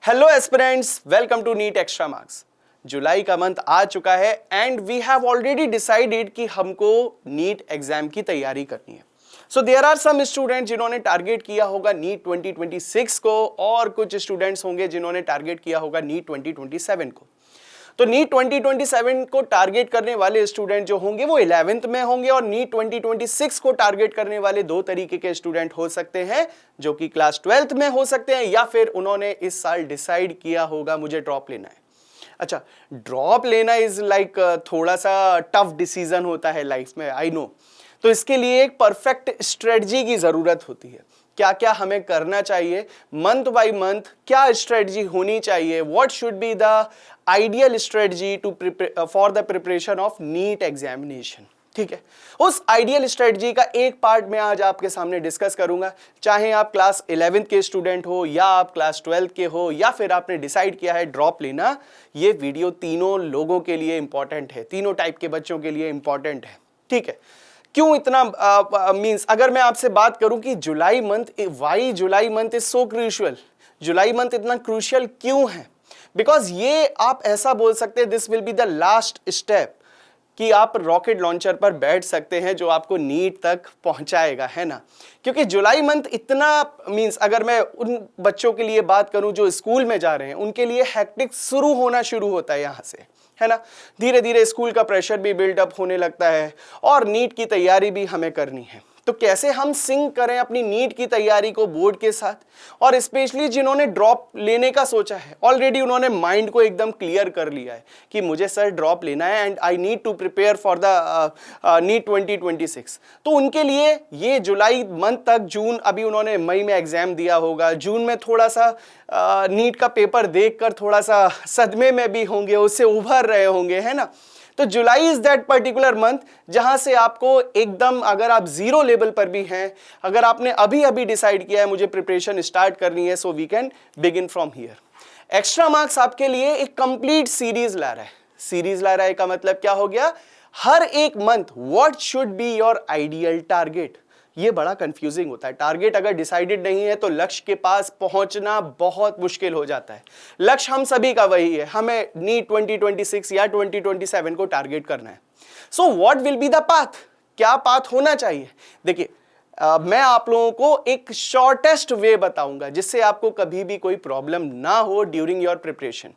Hello aspirants, welcome to NEET extra marks. जुलाई का month आ चुका है and we have already decided कि हमको नीट एग्जाम की तैयारी करनी है। So there are some student जिन्होंने टारगेट किया होगा नीट 2026 को और कुछ स्टूडेंट्स होंगे जिन्होंने टारगेट किया होगा नीट 2027 को। तो नीट 2027 को टारगेट करने वाले स्टूडेंट जो होंगे वो 11th में होंगे और नीट 2026 को टारगेट करने वाले दो तरीके के स्टूडेंट हो सकते हैं, जो कि क्लास 12th में हो सकते हैं या फिर उन्होंने इस साल डिसाइड किया होगा मुझे ड्रॉप लेना है। अच्छा, ड्रॉप लेना इज लाइक थोड़ा सा टफ डिसीजन होता है लाइफ में, आई नो। तो इसके लिए एक परफेक्ट स्ट्रेटजी की जरूरत होती है। क्या क्या हमें करना चाहिए, मंथ बाय मंथ क्या स्ट्रेटजी होनी चाहिए, what should be the ideal strategy to for the preparation of NEET examination. ठीक है, उस आइडियल स्ट्रेटजी का एक पार्ट मैं आज आपके सामने डिस्कस करूंगा। चाहे आप क्लास 11th के स्टूडेंट हो या आप क्लास 12th के हो या फिर आपने डिसाइड किया है ड्रॉप लेना, ये वीडियो तीनों लोगों के लिए इंपॉर्टेंट है, तीनों टाइप के बच्चों के लिए इंपॉर्टेंट है। ठीक है, क्यों इतना मींस अगर मैं आपसे बात करूं कि जुलाई मंथ, वाई जुलाई मंथ इज सो क्रूशियल, जुलाई मंथ इतना क्रूशियल क्यों है? बिकॉज ये आप ऐसा बोल सकते हैं this will be the last step कि आप रॉकेट लॉन्चर पर बैठ सकते हैं जो आपको नीट तक पहुंचाएगा, है ना। क्योंकि जुलाई मंथ इतना मींस अगर मैं उन बच्चों के लिए बात करूं जो स्कूल में जा रहे हैं, उनके लिए हैक्टिक शुरू होता है यहाँ से, है ना। धीरे धीरे स्कूल का प्रेशर भी बिल्डअप होने लगता है और नीट की तैयारी भी हमें करनी है। तो कैसे हम सिंक करें अपनी नीट की तैयारी को बोर्ड के साथ, और स्पेशली जिन्होंने ड्रॉप लेने का सोचा है, ऑलरेडी उन्होंने माइंड को एकदम क्लियर कर लिया है कि मुझे सर ड्रॉप लेना है and I need to prepare for the NEET 2026। तो उनके लिए ये जुलाई मंथ तक, जून अभी उन्होंने मई में एग्जाम दिया होगा, जून में थोड़ा सा नीट का पेपर देखकर थोड़ा सा सदमे में भी होंगे, उससे उभर रहे होंगे, है ना। तो जुलाई इज दैट पर्टिकुलर मंथ जहां से आपको एकदम, अगर आप जीरो लेवल पर भी हैं, अगर आपने अभी अभी डिसाइड किया है मुझे प्रिपरेशन स्टार्ट करनी है, so we can begin from here. Extra marks आपके लिए एक कंप्लीट सीरीज ला रहा है। सीरीज ला रहा है का मतलब क्या हो गया? हर एक month what should be your ideal target. ये बड़ा कंफ्यूजिंग होता है। टारगेट अगर डिसाइडेड नहीं है तो लक्ष्य के पास पहुंचना बहुत मुश्किल हो जाता है। लक्ष्य हम सभी का वही है, हमें नीट 2026 या 2027 को टारगेट करना है। So what will be the path? क्या पाथ होना चाहिए? देखिए, मैं आप लोगों को एक शॉर्टेस्ट वे बताऊंगा जिससे आपको कभी भी कोई प्रॉब्लम ना हो ड्यूरिंग योर प्रिपरेशन।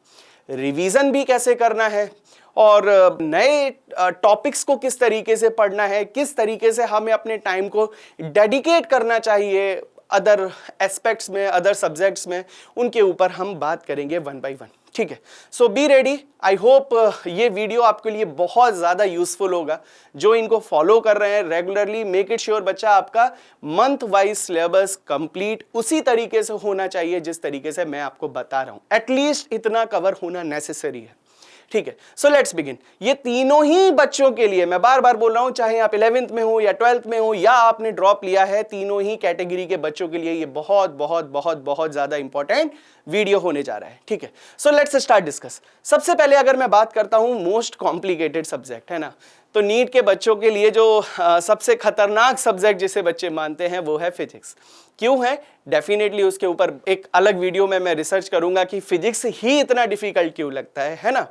रिवीजन भी कैसे करना है और नए टॉपिक्स को किस तरीके से पढ़ना है, किस तरीके से हमें अपने टाइम को डेडिकेट करना चाहिए अदर एस्पेक्ट्स में, अदर सब्जेक्ट्स में, उनके ऊपर हम बात करेंगे वन बाय वन। ठीक है, सो बी रेडी। आई होप ये वीडियो आपके लिए बहुत ज़्यादा यूजफुल होगा। जो इनको फॉलो कर रहे हैं रेगुलरली, मेक इट श्योर बच्चा आपका मंथ वाइज सिलेबस कंप्लीट उसी तरीके से होना चाहिए जिस तरीके से मैं आपको बता रहा हूँ। एटलीस्ट इतना कवर होना नेसेसरी है। ठीक है, सो लेट्स बिगिन। ये तीनों ही बच्चों के लिए, मैं बार बार बोल रहा हूं, चाहे आप 11th में हो या 12th में हो या आपने ड्रॉप लिया है, तीनों ही कैटेगरी के बच्चों के लिए ये बहुत बहुत बहुत बहुत ज्यादा इंपॉर्टेंट वीडियो होने जा रहा है। ठीक है, सो लेट्स स्टार्ट डिस्कस। सबसे पहले अगर मैं बात करता हूं मोस्ट कॉम्प्लिकेटेड सब्जेक्ट, है ना, तो नीट के बच्चों के लिए जो सबसे खतरनाक सब्जेक्ट जिसे बच्चे मानते हैं वो है फिजिक्स। क्यों है? डेफिनेटली उसके ऊपर एक अलग वीडियो में मैं रिसर्च करूंगा कि फिजिक्स ही इतना डिफिकल्ट क्यों लगता है ना।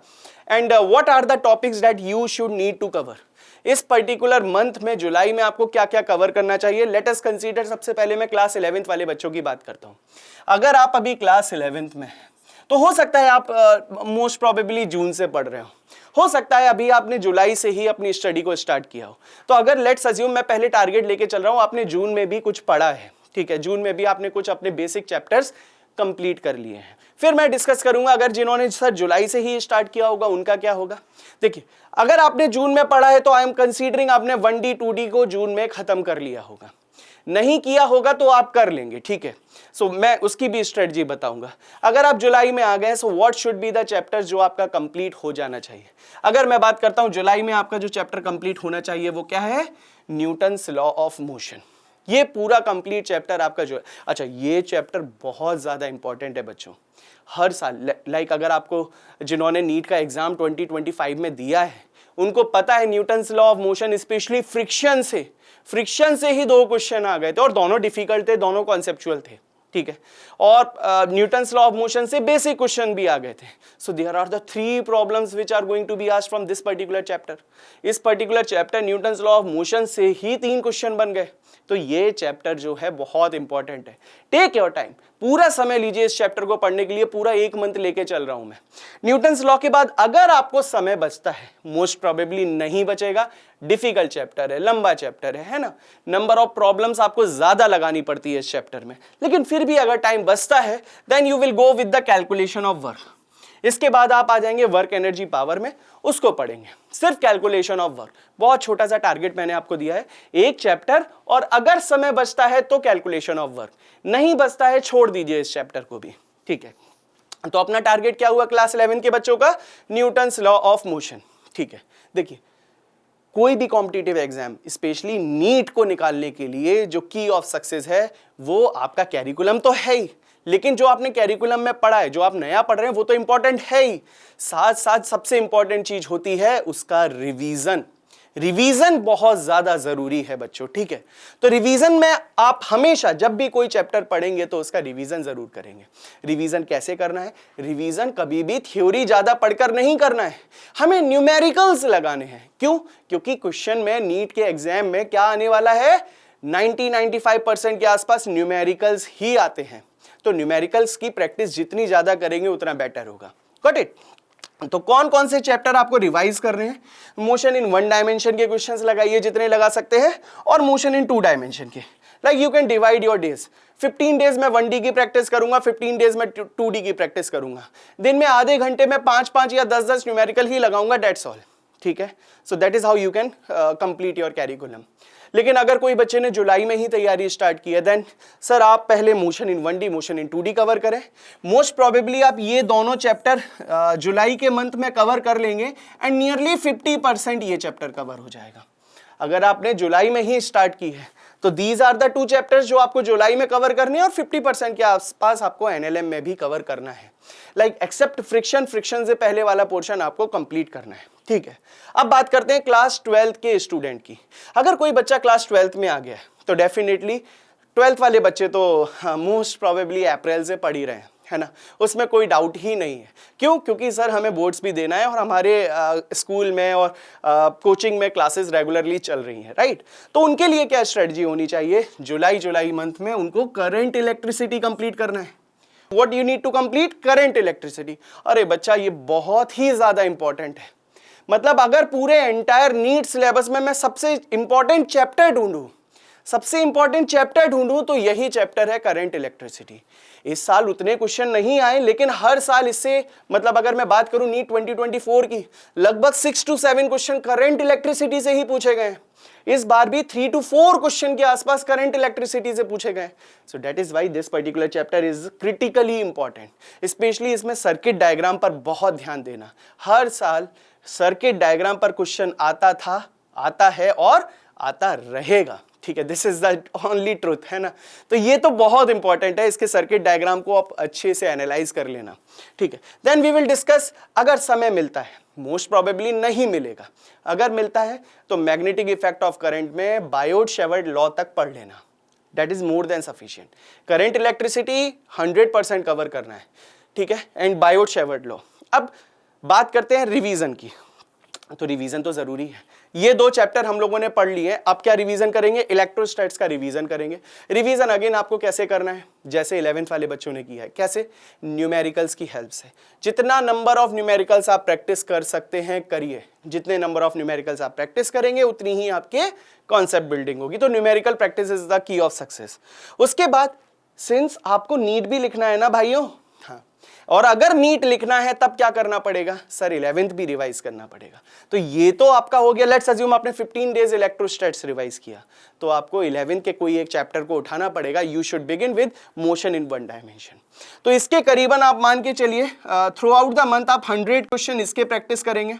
And what are the topics that you should need to cover. इस पर्टिकुलर मंथ में, जुलाई में, आपको क्या क्या कवर करना चाहिए। लेट अस कंसीडर, सबसे पहले मैं क्लास 11th वाले बच्चों की बात करता हूं। अगर आप अभी क्लास 11th में हैं तो हो सकता है आप मोस्ट प्रोबेबली जून से पढ़ रहे हो सकता है अभी आपने जुलाई से ही अपनी स्टडी को स्टार्ट किया हो। तो अगर लेट्स अज्यूम, मैं पहले टारगेट लेके चल रहा हूं, आपने जून में भी कुछ पढ़ा है, ठीक है, जून में भी आपने कुछ अपने बेसिक चैप्टर्स कंप्लीट कर लिए हैं। फिर मैं डिस्कस करूंगा अगर जिन्होंने सर जुलाई से ही स्टार्ट किया होगा उनका क्या होगा। देखिए, अगर आपने जून में पढ़ा है तो आई एम कंसीडरिंग आपने 1D 2D को जून में खत्म कर लिया होगा। नहीं किया होगा तो आप कर लेंगे, ठीक है। सो मैं उसकी भी स्ट्रेटजी बताऊंगा। अगर आप जुलाई में आ गए, so what should be the chapters जो आपका कंप्लीट हो जाना चाहिए। अगर मैं बात करता हूं जुलाई में आपका जो चैप्टर कंप्लीट होना चाहिए वो क्या है? Newton's law of motion. ये पूरा कंप्लीट चैप्टर आपका जो है, अच्छा, ये चैप्टर बहुत ज्यादा इंपॉर्टेंट है बच्चों। हर साल लाइक अगर आपको, जिन्होंने नीट का एग्जाम 2025 में दिया है, उनको पता है Newton's law of motion, specially friction से ही 2 क्वेश्चन आ गए थे और दोनों डिफिकल्ट थे, दोनों कॉन्सेप्चुअल थे। ठीक है, और न्यूटन्स लॉ ऑफ मोशन से बेसिक क्वेश्चन भी आ गए थे. So there are the 3 problems which are going to be asked from this particular chapter. इस particular chapter Newton's law of motion से ही 3 क्वेश्चन बन गए. तो ये चैप्टर जो है बहुत इंपॉर्टेंट है. टेक योर टाइम, पूरा समय लीजिए इस चैप्टर को पढ़ने के लिए. पूरा 1 मंथ लेके चल रहा हूं मैं. न्यूटन्स लॉ के बाद अगर आपको समय बचता है, मोस्ट प्रोबेबली नहीं बचेगा, डिफिकल्ट चैप्टर है, लंबा चैप्टर है ना, नंबर ऑफ प्रॉब्लम्स आपको ज्यादा लगानी पड़ती है इस चैप्टर में, लेकिन फिर भी अगर टाइम बचता है then you will go with the calculation of work. इसके बाद आप आ जाएंगे वर्क एनर्जी पावर में, उसको पढ़ेंगे. सिर्फ कैलकुलेशन ऑफ वर्क, बहुत छोटा सा टारगेट मैंने आपको दिया है, एक चैप्टर, और अगर समय बचता है तो कैलकुलेशन ऑफ वर्क, नहीं बचता है छोड़ दीजिए इस चैप्टर को भी. ठीक है, तो अपना टारगेट क्या हुआ क्लास 11 के बच्चों का? Newton's law of motion. ठीक है, देखिए कोई भी कॉम्पिटिटिव एग्जाम, स्पेशली नीट को निकालने के लिए जो की ऑफ सक्सेस है वो आपका कैरिकुलम तो है ही, लेकिन जो आपने कैरिकुलम में पढ़ा है, जो आप नया पढ़ रहे हैं, वो तो इंपॉर्टेंट है ही, साथ साथ सबसे इंपॉर्टेंट चीज होती है उसका रिवीजन. रिवीजन बहुत ज्यादा जरूरी है बच्चों. ठीक है, तो रिवीजन में आप हमेशा जब भी कोई चैप्टर पढ़ेंगे तो उसका रिवीजन जरूर करेंगे. रिवीजन कैसे करना है? रिवीजन कभी भी थ्योरी ज्यादा पढ़कर नहीं करना है, हमें न्यूमेरिकल्स लगाने हैं. क्यों? क्योंकि क्वेश्चन में नीट के एग्जाम में क्या आने वाला है? 90-95% के आसपास न्यूमेरिकल्स ही आते हैं. तो न्यूमेरिकल्स की प्रैक्टिस जितनी ज्यादा करेंगे उतना बेटर होगा. Got it? तो कौन कौन से चैप्टर आपको रिवाइज कर रहे हैं? मोशन इन 1 डायमेंशन के क्वेश्चंस लगाइए जितने लगा सकते हैं, और मोशन इन 2 डायमेंशन के. Like you can divide your days. 15 days में 1D की प्रैक्टिस करूंगा, 15 डेज में 2D की प्रैक्टिस करूंगा. दिन में आधे घंटे में 5-5 या 10-10 न्यूमेरिकल ही लगाऊंगा, दैट्स ऑल. ठीक है, सो that is how you can complete your curriculum. लेकिन अगर कोई बच्चे ने जुलाई में ही तैयारी स्टार्ट की है, देन सर आप पहले motion in 1D, motion in 2D cover करें. मोस्ट प्रोबेबली आप ये दोनों चैप्टर जुलाई के मंथ में कवर कर लेंगे एंड नियरली 50% ये चैप्टर कवर हो जाएगा. अगर आपने जुलाई में ही स्टार्ट की है तो दीज आर द 2 चैप्टर्स जो आपको जुलाई में कवर करने हैं, और 50% के आसपास आपको एनएलएम में भी कवर करना है. लाइक एक्सेप्ट फ्रिक्शन, फ्रिक्शन से पहले वाला पोर्शन आपको कंप्लीट करना है. ठीक है, अब बात करते हैं क्लास 12 के स्टूडेंट की. अगर कोई बच्चा क्लास 12 में आ गया है तो डेफिनेटली 12th वाले बच्चे तो मोस्ट प्रोबेबली अप्रैल से पढ़ ही रहे हैं, है ना, उसमें कोई डाउट ही नहीं है. क्यों? क्योंकि सर हमें बोर्ड्स भी देना है और हमारे स्कूल में और कोचिंग में क्लासेस रेगुलरली चल रही हैं, राइट. तो उनके लिए क्या स्ट्रेटजी होनी चाहिए? जुलाई मंथ में उनको करंट इलेक्ट्रिसिटी कंप्लीट करना है. What you need to complete? Current electricity. अरे बच्चा ये बहुत ही ज्यादा इंपॉर्टेंट है. मतलब अगर पूरे एंटायर नीट सिलेबस में मैं सबसे इंपॉर्टेंट चैप्टर ढूंढूं तो यही चैप्टर है करंट इलेक्ट्रिसिटी. इस साल उतने क्वेश्चन नहीं आए, लेकिन हर साल इससे, मतलब अगर मैं बात करूं नीट 2024 की, लगभग 6 to 7 क्वेश्चन करंट इलेक्ट्रिसिटी से ही पूछे गए. इस बार भी 3 to 4 क्वेश्चन के आसपास करंट इलेक्ट्रिसिटी से पूछे गए. सो that is why this particular chapter is critically important. Specially इसमें सर्किट डायग्राम पर बहुत ध्यान देना. हर साल सर्किट डायग्राम पर क्वेश्चन आता था, आता है और आता रहेगा. ठीक है, this is the only truth, है ना. तो ये तो बहुत इंपॉर्टेंट है, इसके सर्किट डायग्राम को आप अच्छे से एनालाइज कर लेना. ठीक है, देन वी विल डिस्कस. अगर समय मिलता है, मोस्ट प्रोबेबली नहीं मिलेगा, अगर मिलता है तो मैग्नेटिक इफेक्ट ऑफ करंट में बायोट-शेवर्ट लॉ तक पढ़ लेना. That is more than sufficient. Current electricity 100% cover करना है. ठीक है, एंड बायोट-शेवर्ट लॉ. अब बात करते हैं रिवीजन की. तो रिवीजन तो जरूरी है. ये 2 चैप्टर हम लोगों ने पढ़ लिए. अब क्या रिवीजन करेंगे? इलेक्ट्रोस्टैट्स का रिवीजन करेंगे. रिवीजन अगेन आपको कैसे करना है? जैसे 11th वाले बच्चों ने किया है. कैसे? न्यूमेरिकल्स की हेल्प से. जितना नंबर ऑफ न्यूमेरिकल्स आप प्रैक्टिस कर सकते हैं करिए. जितने नंबर ऑफ न्यूमेरिकल्स आप प्रैक्टिस करेंगे उतनी ही आपके कॉन्सेप्ट बिल्डिंग होगी. तो numerical practice is the key of success. उसके बाद सिंस आपको नीट भी लिखना है ना भाइयों, और अगर नीट लिखना है तब क्या करना पड़ेगा? सर 11th भी रिवाइज करना पड़ेगा. तो ये तो आपका हो गया. लेट्स अज्यूम आपने 15 डेज इलेक्ट्रोस्टैट्स रिवाइज किया, तो आपको 11th के कोई एक चैप्टर को उठाना पड़ेगा. You should begin with motion in 1 dimension. तो इसके करीबन आप मान के चलिए थ्रू आउट द मंथ आप 100 क्वेश्चन इसके प्रैक्टिस करेंगे.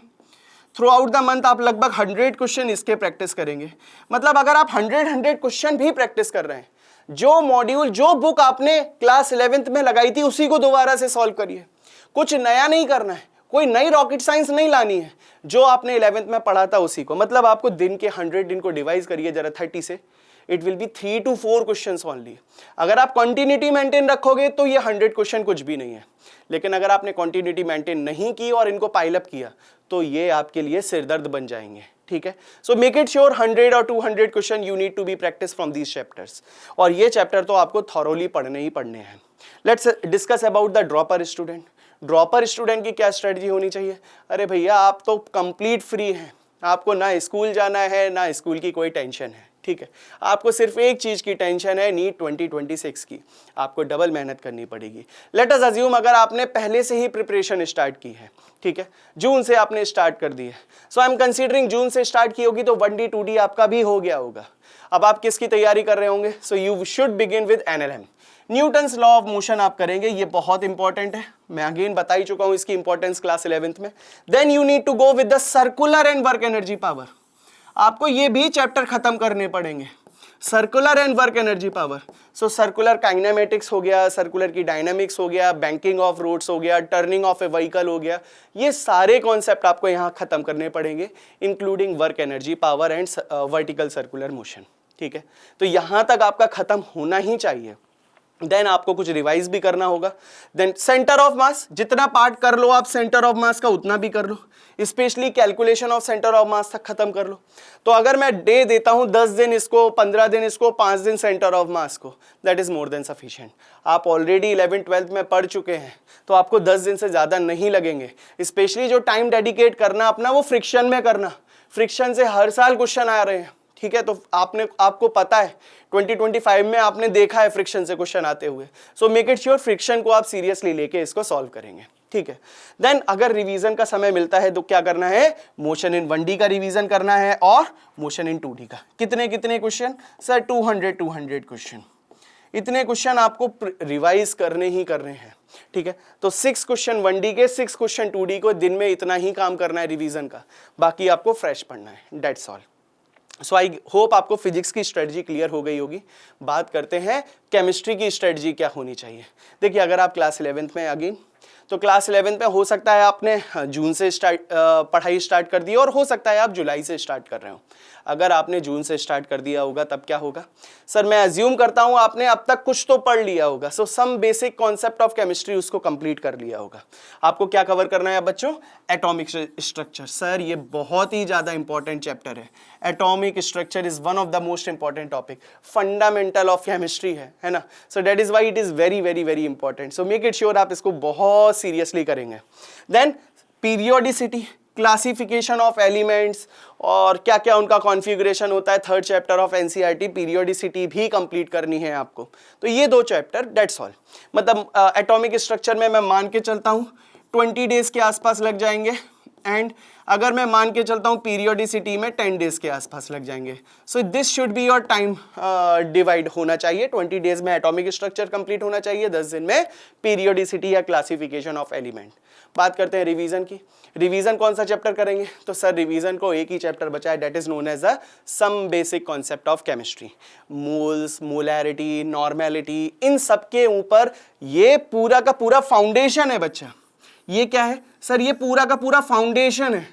थ्रू आउट द मंथ आप लगभग 100 क्वेश्चन इसके प्रैक्टिस करेंगे. मतलब अगर आप 100 क्वेश्चन भी प्रैक्टिस कर रहे हैं, जो मॉड्यूल, जो बुक आपने क्लास 11th में लगाई थी उसी को दोबारा से सॉल्व करिए. कुछ नया नहीं करना है, कोई नई रॉकेट साइंस नहीं लानी है. जो आपने 11th में पढ़ा था उसी को, मतलब आपको दिन के 100 दिन को डिवाइड करिए जरा 30 से. It will be 3 to 4 questions only. अगर आप कंटिन्यूटी मेंटेन रखोगे तो ये 100 क्वेश्चन कुछ भी नहीं है, लेकिन अगर आपने कंटिन्यूटी मेंटेन नहीं की और इनको पाइल अप किया तो ये आपके लिए सिरदर्द बन जाएंगे, ठीक है। सो मेक इट श्योर 100 और 200 question you need to be practice from these chapters, और ये चैप्टर तो आपको थॉरोली पढ़ने ही पढ़ने हैं। Let's discuss about the dropper student. Dropper student की क्या स्ट्रेटजी होनी चाहिए? अरे भैया आप तो कंप्लीट फ्री हैं, आपको ना स्कूल जाना है ना स्कूल की कोई टेंशन है, ठीक है। आपको सिर्फ एक चीज की टेंशन है, नीट 2026 की। आपको डबल मेहनत करनी पड़ेगी। लेट अस अज्यूम अगर आपने पहले से ही प्रिपरेशन स्टार्ट की है, ठीक है, जून से आपने स्टार्ट कर दी है, सो आई एम कंसीडरिंग जून से स्टार्ट की होगी तो 1D 2D आपका भी हो गया होगा। अब आप किसकी तैयारी कर रहे होंगे? So you should begin with NLM, Newton's law of motion आप करेंगे, ये बहुत इंपॉर्टेंट है, मैं अगेन बता ही चुका हूं इसकी इंपॉर्टेंस क्लास 11th में। Then you need to go with the circular and work energy power, आपको ये भी चैप्टर खत्म करने पड़ेंगे, circular and work energy power. So circular kinematics हो गया, सर्कुलर की डायनामिक्स हो गया, बैंकिंग ऑफ रोड्स हो गया, टर्निंग ऑफ ए व्हीकल हो गया, ये सारे कॉन्सेप्ट आपको यहाँ खत्म करने पड़ेंगे, including work energy power and vertical circular motion, ठीक है। तो यहाँ तक आपका खत्म होना ही चाहिए। देन आपको कुछ रिवाइज भी करना होगा। देन सेंटर ऑफ मास, जितना पार्ट कर लो आप सेंटर ऑफ मास का उतना भी कर लो, specially calculation of centre of mass तक खत्म कर लो। तो अगर मैं डे देता हूं 10 दिन इसको, 15 दिन इसको, 5 दिन सेंटर ऑफ मास को, that is more than sufficient. आप ऑलरेडी 11th 12th में पढ़ चुके हैं तो आपको 10 दिन से ज्यादा नहीं लगेंगे। स्पेशली जो टाइम डेडिकेट करना अपना वो फ्रिक्शन में करना, फ्रिक्शन से हर साल क्वेश्चन आ रहे हैं, ठीक है। तो आपको पता है 2025 में आपने देखा है फ्रिक्शन से क्वेश्चन आते हुए। सो मेक इट श्योर फ्रिक्शन को आप सीरियसली लेके इसको सॉल्व करेंगे, ठीक है। देन अगर रिवीजन का समय मिलता है तो क्या करना है? मोशन इन 1D का रिवीजन करना है और मोशन इन 2D का। कितने कितने क्वेश्चन? Sir 200 question. इतने क्वेश्चन आपको रिवाइज करने ही करने हैं, ठीक है। तो 6 क्वेश्चन 1D के, 6 क्वेश्चन 2D को, दिन में इतना ही काम करना है रिवीजन का, बाकी आपको फ्रेश पढ़ना है, that's all. So I hope आपको फिजिक्स की स्ट्रेटजी क्लियर हो गई होगी। बात करते हैं केमिस्ट्री की स्ट्रेटजी क्या होनी चाहिए। देखिए अगर आप क्लास 11th में अगेन, तो क्लास 11th में हो सकता है आपने जून से पढ़ाई स्टार्ट कर दी और हो सकता है आप जुलाई से स्टार्ट कर रहे हो। अगर आपने जून से स्टार्ट कर दिया होगा तब क्या होगा? सर मैं अज्यूम करता हूं आपने अब तक कुछ तो पढ़ लिया होगा, so some basic concept of chemistry उसको कंप्लीट कर लिया होगा। आपको क्या कवर करना है बच्चों? Atomic structure. सर ये बहुत ही ज्यादा इंपॉर्टेंट चैप्टर है। Atomic structure is one of the most important topic, fundamental of chemistry है ना। So that is why it is very very very important. So make it sure आप इसको बहुत सीरियसली करेंगे। Then periodicity, classification of elements और क्या क्या उनका कॉन्फ़िगरेशन होता है, 3rd chapter of NCERT, periodicity भी कंप्लीट करनी है आपको। तो ये 2 चैप्टर, दैट्स ऑल। मतलब एटॉमिक स्ट्रक्चर में मैं मान के चलता हूँ 20 डेज के आसपास लग जाएंगे, एंड अगर मैं मान के चलता हूँ पीरियोडिसिटी में 10 डेज के आसपास लग जाएंगे। So this should be your time divide होना चाहिए। 20 डेज में एटॉमिक स्ट्रक्चर कंप्लीट होना चाहिए, 10 दिन में पीरियोडिसिटी या क्लासिफिकेशन ऑफ एलिमेंट। बात करते हैं रिवीजन की। रिवीजन कौन सा चैप्टर करेंगे? तो सर रिवीजन को एक ही चैप्टर बचा है, that is known as a some basic concept of chemistry. Moles, molarity, normality, इन सब के ऊपर ये पूरा का पूरा फाउंडेशन है बच्चा। ये क्या है सर? ये पूरा का पूरा फाउंडेशन है,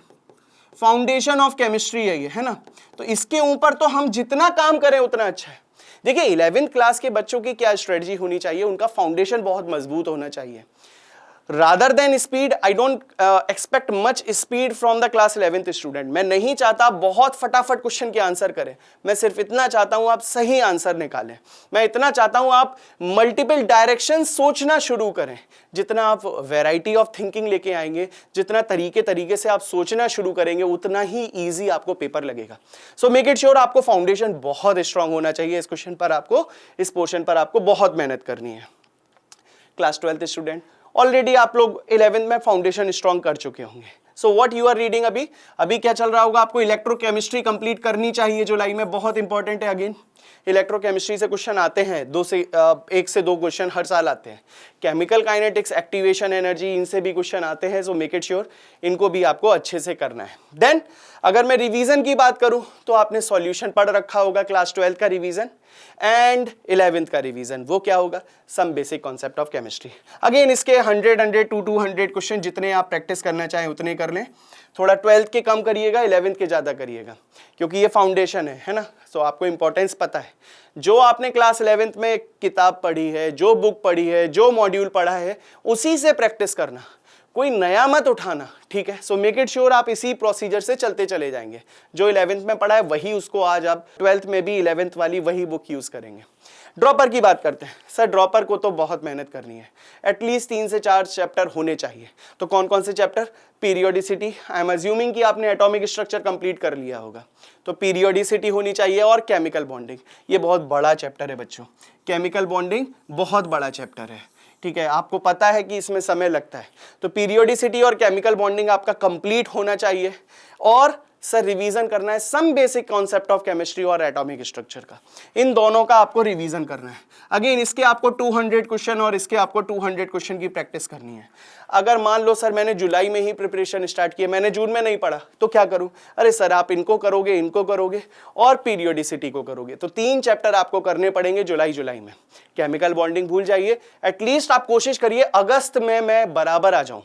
फाउंडेशन ऑफ केमिस्ट्री है ये, है ना। तो इसके ऊपर तो हम जितना काम करें उतना अच्छा है। देखिए 11th क्लास के बच्चों की क्या स्ट्रेटजी होनी चाहिए? उनका फाउंडेशन बहुत मजबूत होना चाहिए। rather than speed, I don't expect much speed from the class 11th student। मैं नहीं चाहता बहुत फटाफट क्वेश्चन के आंसर करें, मैं सिर्फ इतना चाहता हूं आप सही आंसर निकालें। मैं इतना चाहता हूं आप मल्टीपल डायरेक्शन सोचना शुरू करें। जितना आप वैरायटी ऑफ थिंकिंग लेके आएंगे, जितना तरीके से आप सोचना शुरू करेंगे, उतना ही ईजी आपको पेपर लगेगा। सो मेक इट श्योर आपको फाउंडेशन बहुत स्ट्रांग होना चाहिए। इस क्वेश्चन पर आपको, इस पोर्शन पर आपको बहुत मेहनत करनी है। क्लास 12th स्टूडेंट, ऑलरेडी आप लोग 11th में फाउंडेशन स्ट्रॉन्ग कर चुके होंगे। So what you are reading अभी क्या चल रहा होगा? आपको इलेक्ट्रोकेमिस्ट्री कंप्लीट करनी चाहिए जुलाई में, बहुत इंपॉर्टेंट है। अगेन इलेक्ट्रोकेमिस्ट्री से क्वेश्चन आते हैं, 1 से 2 क्वेश्चन हर साल आते हैं। केमिकल काइनेटिक्स, एक्टिवेशन एनर्जी, इनसे भी क्वेश्चन आते हैं। सो मेक इट श्योर इनको भी आपको अच्छे से करना है। देन अगर मैं रिवीजन की बात करूं तो आपने सॉल्यूशन पढ़ रखा होगा, क्लास 12 का रिवीजन एंड 11th का रिवीजन। वो क्या होगा? Some basic concept of chemistry. Again इसके 100 to 200 क्वेश्चन जितने आप प्रैक्टिस करना चाहें उतने कर लें, थोड़ा 12th के कम करिएगा, 11th के ज़्यादा करिएगा, क्योंकि ये फाउंडेशन है ना। तो आपको इंपॉर्टेंस पता है, जो आपने क्लास 11th में किताब पढ़ी है, जो बुक पढ़ी है, जो मॉड्यूल पढ़ा है, उसी से प्रैक्टिस करना, कोई नया मत उठाना, ठीक है। सो मेक इट श्योर आप इसी प्रोसीजर से चलते चले जाएंगे। जो 11th में पढ़ा है वही उसको आज आप 12th में भी 11th वाली वही बुक यूज करेंगे। ड्रॉपर की बात करते हैं। सर ड्रॉपर को तो बहुत मेहनत करनी है, एटलीस्ट 3 से 4 चैप्टर होने चाहिए। तो कौन कौन से chapter? Periodicity, I am assuming कि आपने एटॉमिक स्ट्रक्चर कंप्लीट कर लिया होगा, तो पीरियोडिसिटी होनी चाहिए, और केमिकल बॉन्डिंग, ये बहुत बड़ा चैप्टर है बच्चों। केमिकल बॉन्डिंग बहुत बड़ा चैप्टर है, ठीक है, आपको पता है कि इसमें समय लगता है। तो पीरियोडिसिटी और केमिकल बॉन्डिंग आपका कंप्लीट होना चाहिए, और सर रिवीजन करना है some basic concept of chemistry और एटॉमिक स्ट्रक्चर का, इन दोनों का आपको रिवीजन करना है। अगेन इसके आपको 200 क्वेश्चन और इसके आपको 200 क्वेश्चन की प्रैक्टिस करनी है। अगर मान लो सर मैंने जुलाई में ही प्रिपरेशन स्टार्ट की, मैंने जून में नहीं पढ़ा, तो क्या करूं? अरे सर आप इनको करोगे और पीरियोडिसिटी को करोगे, तो 3 चैप्टर आपको करने पड़ेंगे जुलाई में। केमिकल बॉन्डिंग भूल जाइए, एटलीस्ट आप कोशिश करिए अगस्त में मैं बराबर आ जाऊं,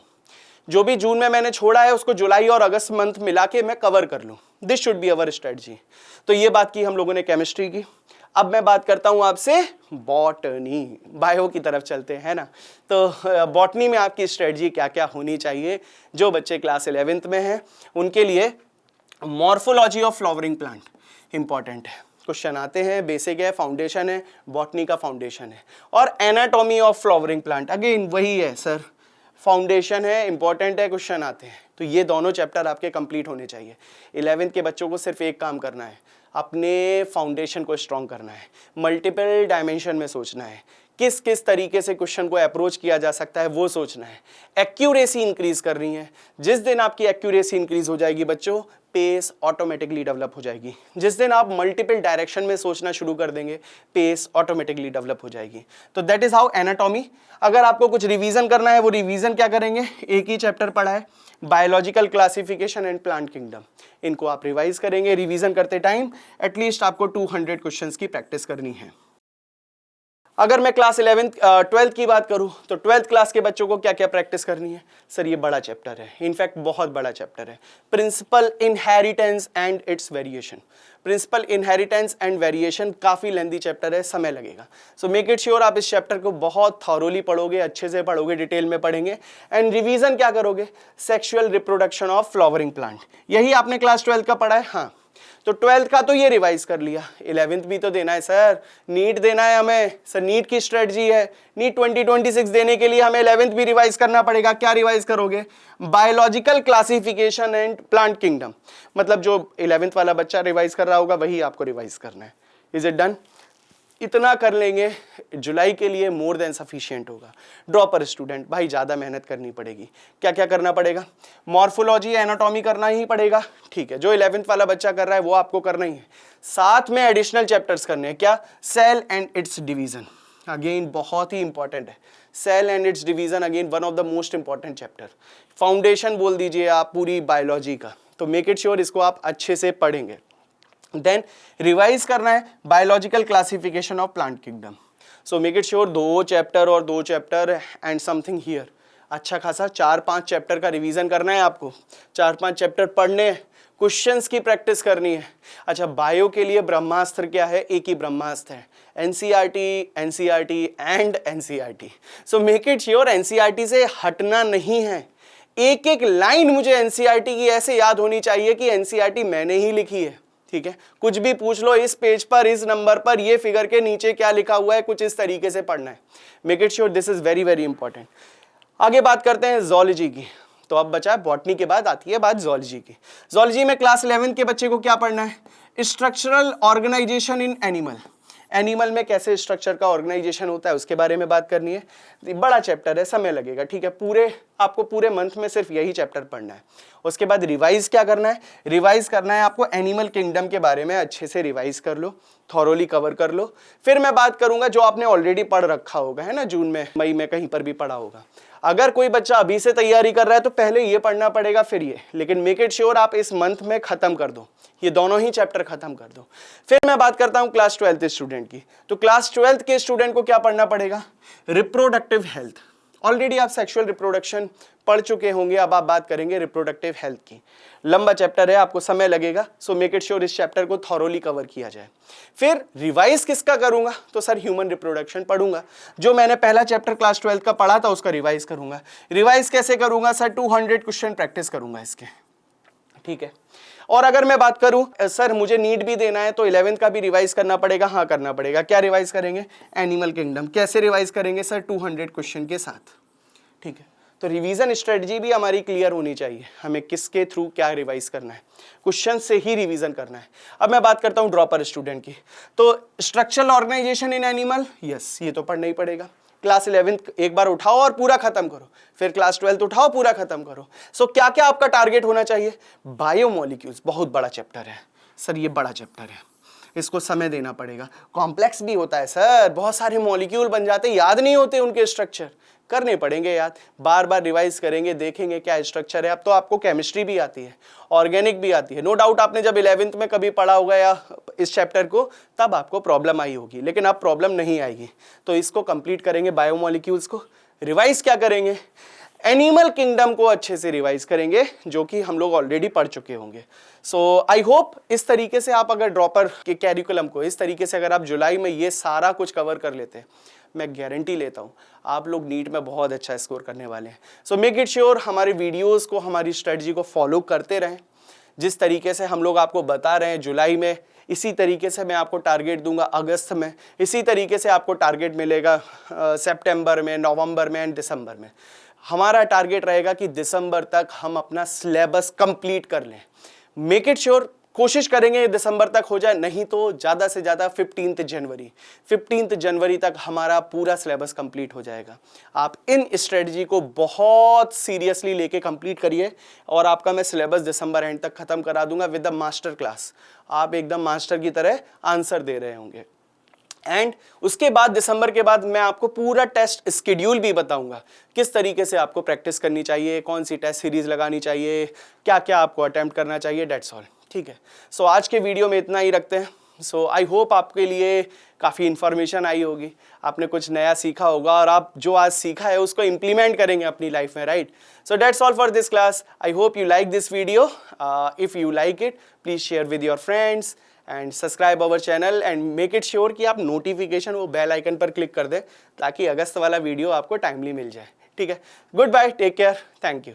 जो भी जून में मैंने छोड़ा है उसको जुलाई और अगस्त मंथ मिला के मैं कवर कर लूं। This should be our strategy. तो ये बात की हम लोगों ने केमिस्ट्री की। अब मैं बात करता हूं आपसे बॉटनी, बायो की तरफ चलते हैं ना। तो बॉटनी में आपकी स्ट्रेटजी क्या क्या होनी चाहिए? जो बच्चे क्लास 11th में हैं उनके लिए morphology of flowering plant important है। क्वेश्चन आते हैं, बेसिक है, फाउंडेशन है, बॉटनी का फाउंडेशन है। और anatomy of flowering plant, again वही है सर, फाउंडेशन है, इंपॉर्टेंट है, क्वेश्चन आते हैं। तो ये दोनों चैप्टर आपके कंप्लीट होने चाहिए। 11th के बच्चों को सिर्फ एक काम करना है, अपने फाउंडेशन को स्ट्रॉन्ग करना है, मल्टीपल डायमेंशन में सोचना है, किस किस तरीके से क्वेश्चन को अप्रोच किया जा सकता है वो सोचना है, एक्यूरेसी इंक्रीज करनी है। जिस दिन आपकी एक्यूरेसी इंक्रीज हो जाएगी बच्चों, पेस ऑटोमेटिकली डेवलप हो जाएगी। जिस दिन आप मल्टीपल डायरेक्शन में सोचना शुरू कर देंगे, पेस ऑटोमेटिकली डेवलप हो जाएगी। तो दैट इज हाउ एनाटॉमी। अगर आपको कुछ रिवीजन करना है, वो रिवीजन क्या करेंगे? एक ही चैप्टर पढ़ा है, biological classification and plant kingdom, इनको आप रिवाइज करेंगे। रिवीजन करते टाइम एटलीस्ट आपको 200 क्वेश्चंस की प्रैक्टिस करनी है। अगर मैं क्लास 12th की बात करूं, तो 12th क्लास के बच्चों को क्या क्या प्रैक्टिस करनी है? सर ये बड़ा चैप्टर है, इनफैक्ट बहुत बड़ा चैप्टर है, principle inheritance and its variation. Principle inheritance and variation काफ़ी लेंथी चैप्टर है, समय लगेगा। सो मेक इट श्योर आप इस चैप्टर को बहुत थॉरोली पढ़ोगे, अच्छे से पढ़ोगे, डिटेल में पढ़ेंगे। एंड रिवीजन क्या करोगे? Sexual reproduction of flowering plant, यही आपने क्लास 12th का पढ़ा है। हाँ, तो 12th का तो ये रिवाइज कर लिया, 11th भी तो देना है सर, नीट देना है हमें। सर नीट की स्ट्रेटजी है, नीट 2026 देने के लिए हमें 11th भी रिवाइज करना पड़ेगा। क्या रिवाइज करोगे? Biological classification and plant kingdom, मतलब जो 11th वाला बच्चा रिवाइज कर रहा होगा वही आपको रिवाइज करना है। Is it done? इतना कर लेंगे, जुलाई के लिए मोर देन सफिशिएंट होगा। ड्रॉपर स्टूडेंट, भाई ज़्यादा मेहनत करनी पड़ेगी। क्या क्या करना पड़ेगा? मॉर्फोलॉजी, एनाटॉमी करना ही पड़ेगा, ठीक है। जो 11th वाला बच्चा कर रहा है वो आपको करना ही है। साथ में एडिशनल चैप्टर्स करने हैं। क्या? Cell and its division, again बहुत ही इंपॉर्टेंट है। Cell and its division again one of the most important chapter. Foundation बोल दीजिए आप पूरी बायोलॉजी का, तो मेक इट श्योर इसको आप अच्छे से पढ़ेंगे। देन रिवाइज करना है biological classification of plant kingdom. So make it sure 2 chapter और 2 चैप्टर एंड समथिंग हियर, अच्छा खासा 4-5 चैप्टर का रिवीजन करना है आपको। 4-5 चैप्टर पढ़ने, क्वेश्चंस की प्रैक्टिस करनी है। अच्छा, बायो के लिए ब्रह्मास्त्र क्या है? एक ही ब्रह्मास्त्र है, NCERT, NCERT and NCERT. So make it sure NCERT से हटना नहीं है। एक एक लाइन मुझे एनसीईआरटी की ऐसे याद होनी चाहिए कि एनसीईआरटी मैंने ही लिखी है, ठीक है। कुछ भी पूछ लो, इस पेज पर, इस नंबर पर, ये फिगर के नीचे क्या लिखा हुआ है, कुछ इस तरीके से पढ़ना है। Make it sure this is very very important. आगे बात करते हैं ज़ूलॉजी की। तो अब बचा बॉटनी के बाद आती है बात ज़ूलॉजी की। ज़ूलॉजी में क्लास 11th के बच्चे को क्या पढ़ना है? Structural organisation in animal. Animal में कैसे स्ट्रक्चर का ऑर्गेनाइजेशन होता है उसके बारे में बात करनी है। बड़ा चैप्टर है, समय लगेगा, ठीक है। आपको पूरे मंथ में सिर्फ यही चैप्टर पढ़ना है। उसके बाद रिवाइज क्या करना है? रिवाइज करना है आपको एनिमल किंगडम के बारे में, अच्छे से रिवाइज कर लो, थॉरोली कवर कर लो। फिर मैं बात करूंगा जो आपने ऑलरेडी पढ़ रखा होगा, है ना, जून में, मई में कहीं पर भी पढ़ा होगा। अगर कोई बच्चा अभी से तैयारी कर रहा है तो पहले ये पढ़ना पड़ेगा फिर ये, लेकिन मेक इट श्योर आप इस मंथ में खत्म कर दो, ये दोनों ही चैप्टर खत्म कर दो। फिर मैं बात करता हूं क्लास 12th स्टूडेंट की। तो क्लास 12th के स्टूडेंट को क्या पढ़ना पड़ेगा? Reproductive health. ऑलरेडी आप सेक्सुअल रिप्रोडक्शन पढ़ चुके होंगे, अब आप बात करेंगे रिप्रोडक्टिव हेल्थ की। लंबा चैप्टर है, आपको समय लगेगा, सो मेक इट श्योर इस चैप्टर को थॉरोली कवर किया जाए। फिर रिवाइज किसका करूंगा, तो सर ह्यूमन रिप्रोडक्शन पढ़ूंगा, जो मैंने पहला चैप्टर क्लास 12 का पढ़ा था उसका रिवाइज करूंगा। रिवाइज कैसे करूंगा सर, 200 क्वेश्चन प्रैक्टिस करूंगा इसके, ठीक है। और अगर मैं बात करूं सर मुझे नीट भी देना है तो 11th का भी रिवाइज करना पड़ेगा, हाँ करना पड़ेगा। क्या रिवाइज करेंगे, एनिमल किंगडम। कैसे रिवाइज करेंगे सर, 200 क्वेश्चन के साथ, ठीक है। तो रिवीजन स्ट्रेटजी भी हमारी क्लियर होनी चाहिए, हमें किसके थ्रू क्या रिवाइज करना है, क्वेश्चन से ही रिवीजन करना है। अब मैं बात करता हूं ड्रॉपर स्टूडेंट की, तो structural organisation in animal, yes ये तो पढ़ना ही पड़ेगा। क्लास 11th एक बार उठाओ और पूरा खत्म करो, फिर क्लास 12th उठाओ पूरा खत्म करो। सो क्या क्या आपका टारगेट होना चाहिए, बायोमोलिक्यूल्स, बहुत बड़ा चैप्टर है सर, ये बड़ा चैप्टर है, इसको समय देना पड़ेगा। कॉम्प्लेक्स भी होता है सर, बहुत सारे मॉलिक्यूल बन जाते, याद नहीं होते उनके स्ट्रक्चर, करने पड़ेंगे याद, बार बार रिवाइज करेंगे, देखेंगे क्या स्ट्रक्चर है। अब तो आपको केमिस्ट्री भी आती है, ऑर्गेनिक भी आती है, नो डाउट आपने जब 11th में कभी पढ़ा होगा या इस चैप्टर को, तब आपको प्रॉब्लम आई होगी, लेकिन अब प्रॉब्लम नहीं आएगी। तो इसको कंप्लीट करेंगे, बायोमोलिक्यूल्स को। रिवाइज क्या करेंगे, एनिमल किंगडम को अच्छे से रिवाइज करेंगे, जो कि हम लोग ऑलरेडी पढ़ चुके होंगे। सो आई होप इस तरीके से आप अगर ड्रॉपर के कैरिकुलम को इस तरीके से अगर आप जुलाई में ये सारा कुछ कवर कर लेते हैं, मैं गारंटी लेता हूँ आप लोग नीट में बहुत अच्छा स्कोर करने वाले हैं। सो मेक इट श्योर हमारे वीडियोस को, हमारी स्ट्रेटजी को फॉलो करते रहें। जिस तरीके से हम लोग आपको बता रहे हैं जुलाई में, इसी तरीके से मैं आपको टारगेट दूंगा अगस्त में, इसी तरीके से आपको टारगेट मिलेगा सितंबर में, नवंबर में एंड दिसंबर में। हमारा टारगेट रहेगा कि दिसंबर तक हम अपना सिलेबस कंप्लीट कर लें। मेक इट श्योर कोशिश करेंगे दिसंबर तक हो जाए, नहीं तो ज़्यादा से ज़्यादा 15th जनवरी तक हमारा पूरा सिलेबस कंप्लीट हो जाएगा। आप इन स्ट्रेटजी को बहुत सीरियसली लेके कंप्लीट करिए और आपका मैं सिलेबस दिसंबर एंड तक खत्म करा दूंगा विद द मास्टर क्लास। आप एकदम मास्टर की तरह आंसर दे रहे होंगे। एंड उसके बाद दिसंबर के बाद मैं आपको पूरा टेस्ट स्केड्यूल भी बताऊंगा, किस तरीके से आपको प्रैक्टिस करनी चाहिए, कौन सी टेस्ट सीरीज लगानी चाहिए, क्या क्या आपको अटेम्प्ट करना चाहिए, डेट्स ऑल, ठीक है। सो आज के वीडियो में इतना ही रखते हैं। सो आई होप आपके लिए काफ़ी इन्फॉर्मेशन आई होगी, आपने कुछ नया सीखा होगा और आप जो आज सीखा है उसको इम्प्लीमेंट करेंगे अपनी लाइफ में, right. So that's all for this class. I hope you like this video. If you like it please share with your friends and subscribe our channel and make it sure कि आप notification वो bell icon पर click कर दें, ताकि अगस्त वाला video आपको timely मिल जाए, ठीक है। Good bye, take care, thank you.